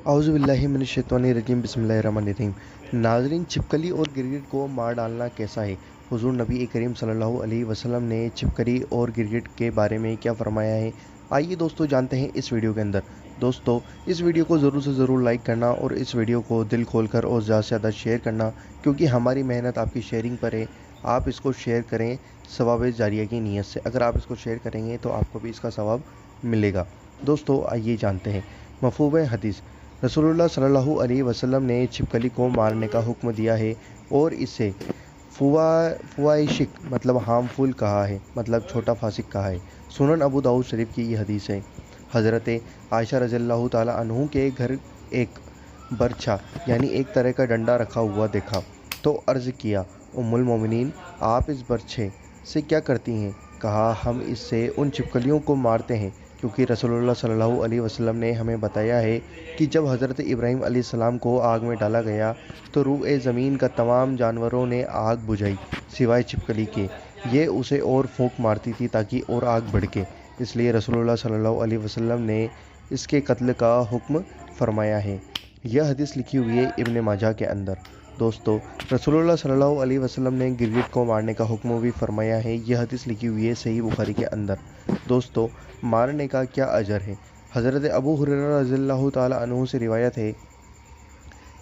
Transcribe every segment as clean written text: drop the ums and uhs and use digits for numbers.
औज़ुबिल्लाहि मिनश्शैतानिर्रजीम बिस्मिल्लाहिर्रहमानिर्रहीम। नाज़रीन, छिपकली और गिरगिट को मार डालना कैसा है? हुज़ूर नबी करीम सल्लल्लाहु अलैहि वसल्लम ने छिपकली और गिरगिट के बारे में क्या फ़रमाया है? आइए दोस्तों जानते हैं इस वीडियो के अंदर। दोस्तों, इस वीडियो को ज़रूर से ज़रूर लाइक करना और इस वीडियो को दिल खोलकर और ज़्यादा से ज़्यादा शेयर करना, क्योंकि हमारी मेहनत आपकी शेयरिंग पर है। आप इसको शेयर करें सवाब जारिया की नीयत से। अगर आप इसको शेयर करेंगे तो आपको भी इसका सवाब मिलेगा। दोस्तों, आइए जानते हैं मफ़हूम हदीस। रसूलुल्लाह सल्लल्लाहु अलैहि वसल्लम ने छिपकली को मारने का हुक्म दिया है और इसे फवाइशिक मतलब हार्मफुल कहा है, मतलब छोटा फासिक कहा है। सुनन अबू दाऊद शरीफ की ये हदीस है। हज़रत आयशा रज़ियल्लाहु ताला अन्हु के घर एक बरछा यानी एक तरह का डंडा रखा हुआ देखा तो अर्ज़ किया, उम्मुल मोमिनीन, आप इस बरछे से क्या करती हैं? कहा, हम इससे उन छिपकलियों को मारते हैं, क्योंकि रसूलुल्लाह सल्लल्लाहु अलैहि वसल्लम ने हमें बताया है कि जब हज़रत इब्राहीम अलैहिस्सलाम को आग में डाला गया तो रूए ज़मीन का तमाम जानवरों ने आग बुझाई सिवाय छिपकली के। ये उसे और फूंक मारती थी ताकि और आग भड़के, इसलिए रसूलुल्लाह सल्लल्लाहु अलैहि वसल्लम ने इसके कत्ल का हुक्म फरमाया है। यह हदीस लिखी हुई है इब्न माजा के अंदर। दोस्तों, रसूलुल्लाह सल्लल्लाहु अलैहि वसल्लम ने गिरगिट को मारने का हुक्म भी फरमाया है। यह हदीस लिखी हुई है सही बुखारी के अंदर। दोस्तों, मारने का क्या अजर है? हज़रत अबू हुरैरा रज़ियल्लाहु ताला अन्हु से रिवायत है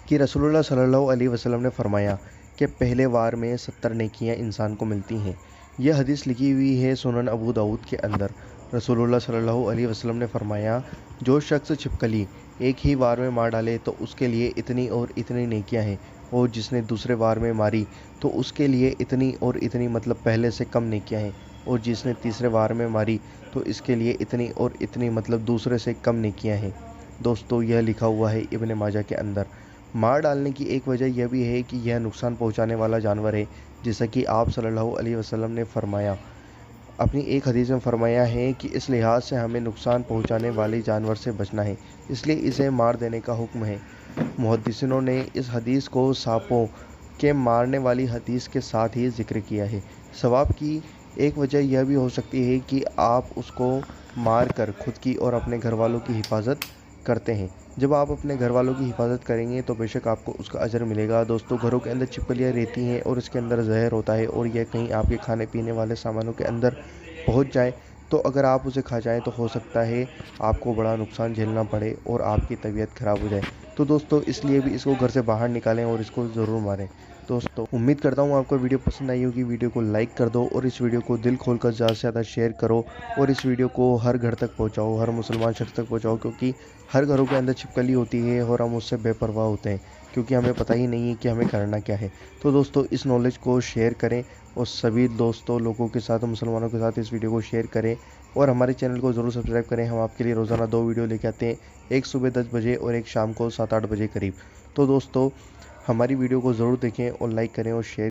कि रसूलुल्लाह सल्लल्लाहु अलैहि वसल्लम ने फरमाया कि पहले वार में 70 नेकियां इंसान को मिलती हैं। यह हदीस लिखी हुई है सुनन अबू दाऊद के अंदर। रसूलुल्लाह सल्लल्लाहु अलैहि वसल्लम ने फरमाया, जो शख्स छिपकली एक ही वार में मार डाले तो उसके लिए इतनी और इतनी नेकियां हैं, और जिसने दूसरे वार में मारी तो उसके लिए इतनी और इतनी मतलब पहले से कम नेकियां हैं, और जिसने तीसरे वार में मारी तो इसके लिए इतनी और इतनी मतलब दूसरे से कम नेकियां हैं। दोस्तों, यह लिखा हुआ है इब्न माजा के अंदर। मार डालने की एक वजह यह भी है कि यह नुकसान पहुंचाने वाला जानवर है, जैसा कि आप सल्लल्लाहु अलैहि वसल्लम ने फरमाया। अपनी एक हदीस में फरमाया है कि इस लिहाज से हमें नुकसान पहुंचाने वाले जानवर से बचना है, इसलिए इसे मार देने का हुक्म है। मुहद्दिसिनों ने इस हदीस को सांपों के मारने वाली हदीस के साथ ही जिक्र किया है। सवाब की एक वजह यह भी हो सकती है कि आप उसको मार कर खुद की और अपने घर वालों की हिफाजत करते हैं। जब आप अपने घर वालों की हिफाजत करेंगे तो बेशक आपको उसका अजर मिलेगा। दोस्तों, घरों के अंदर छिपकलियाँ रहती हैं और इसके अंदर जहर होता है, और यह कहीं आपके खाने पीने वाले सामानों के अंदर पहुंच जाए तो अगर आप उसे खा जाएं तो हो सकता है आपको बड़ा नुकसान झेलना पड़े और आपकी तबीयत ख़राब हो जाए। तो दोस्तों, इसलिए भी इसको घर से बाहर निकालें और इसको ज़रूर मारें। दोस्तों, उम्मीद करता हूँ आपको वीडियो पसंद आई होगी। वीडियो को लाइक कर दो और इस वीडियो को दिल खोलकर ज़्यादा से ज़्यादा शेयर करो, और इस वीडियो को हर घर तक पहुँचाओ, हर मुसलमान शख्स तक पहुँचाओ, क्योंकि हर घरों के अंदर छिपकली होती है और हम उससे बेपरवाह होते हैं, क्योंकि हमें पता ही नहीं है कि हमें करना क्या है। तो दोस्तों, इस नॉलेज को शेयर करें और सभी दोस्तों लोगों के साथ, मुसलमानों के साथ इस वीडियो को शेयर करें, और हमारे चैनल को ज़रूर सब्सक्राइब करें। हम आपके लिए रोज़ाना 2 वीडियो लेके आते हैं, एक सुबह 10 बजे और एक शाम को 7-8 बजे करीब। तो दोस्तों, हमारी वीडियो को ज़रूर देखें और लाइक करें और शेयर